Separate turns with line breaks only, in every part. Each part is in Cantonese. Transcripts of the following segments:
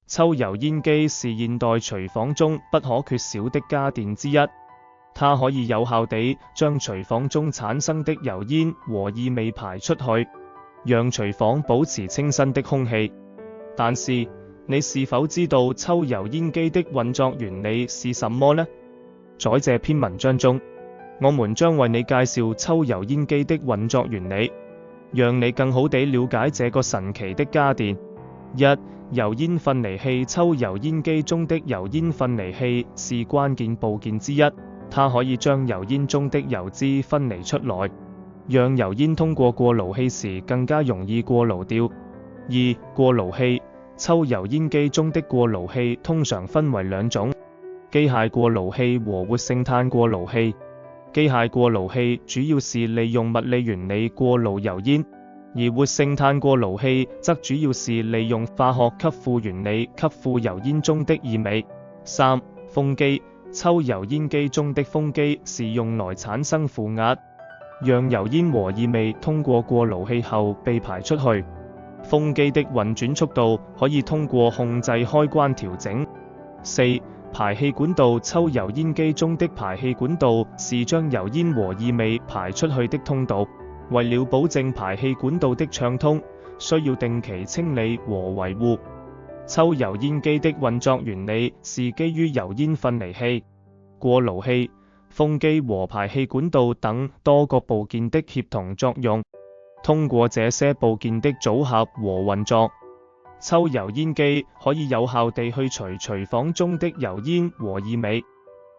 抽油煙機是現代廚房中不可缺少的家電之一，它可以有效地將廚房中產生的油煙和異味排出去，讓廚房保持清新的空氣。但是，你是否知道抽油煙機的運作原理是什麼呢？在這篇文章中，我們將為你介紹抽油煙機的運作原理，讓你更好地了解這個神奇的家電。1. 油煙分離器。抽油煙機中的油煙分離器是關鍵部件之一，它可以將油煙中的油脂分離出來，讓油煙通過過爐器時更加容易過爐掉。2. 過爐器。抽油煙機中的過爐器通常分為兩種：機械過爐器和活性炭過爐器。機械過爐器主要是利用物理原理過爐油煙，而活性炭過爐器則主要是利用化學吸附原理吸附油煙中的異味。3. 風機。抽油煙機中的風機是用來產生負壓，讓油煙和異味通過過爐器後被排出去。風機的運轉速度可以通過控制開關調整。4. 排氣管道。抽油煙機中的排氣管道是將油煙和異味排出去的通道，為了保證排氣管道的暢通，需要定期清理和維護。抽油煙機的運作原理是基於油煙分離器、過爐器、風機和排氣管道等多個部件的協同作用。通過這些部件的組合和運作，抽油煙機可以有效地去除廚房中的油煙和異味，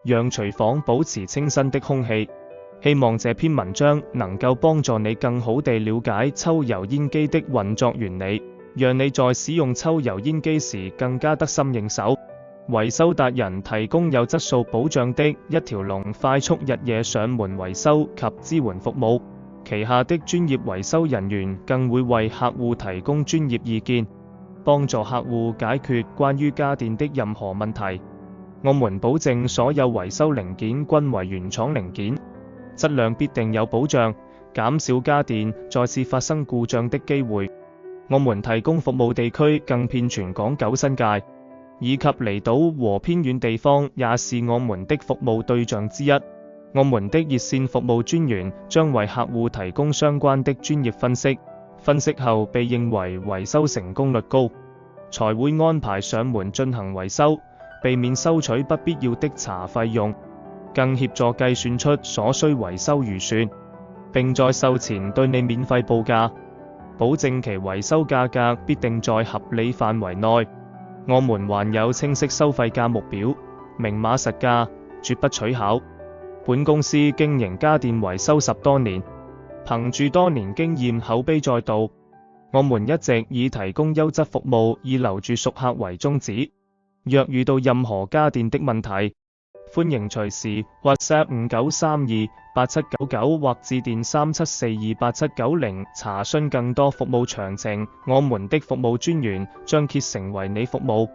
讓廚房保持清新的空氣。希望這篇文章能夠幫助你更好地了解抽油煙機的運作原理，讓你在使用抽油煙機時更加得心應手。維修達人提供有質素保障的一條龍快速日夜上門維修及支援服務，旗下的專業維修人員更會為客戶提供專業意見，幫助客戶解決關於家電的任何問題。我們保證所有維修零件均為原廠零件，質量必定有保障，減少家電再次發生故障的機會。我們提供服務地區更遍全港9新界，以及離島和偏遠地方也是我們的服務對象之一。我們的熱線服務專員將為客戶提供相關的專業分析，分析後被認為維修成功率高，才會安排上門進行維修，避免收取不必要的查費用，更協助計算出所需維修預算，並在售前對你免費報價，保證其維修價格必定在合理範圍內。我們還有清晰收費價目表，明碼實價，絕不取巧。本公司經營家電維修10多年，憑住多年經驗口碑載道，我們一直以提供優質服務以留住熟客為宗旨。若遇到任何家電的問題，歡迎隨時 WhatsApp 59328799或致電37428790查詢更多服務詳情。我們的服務專員將竭誠為你服務。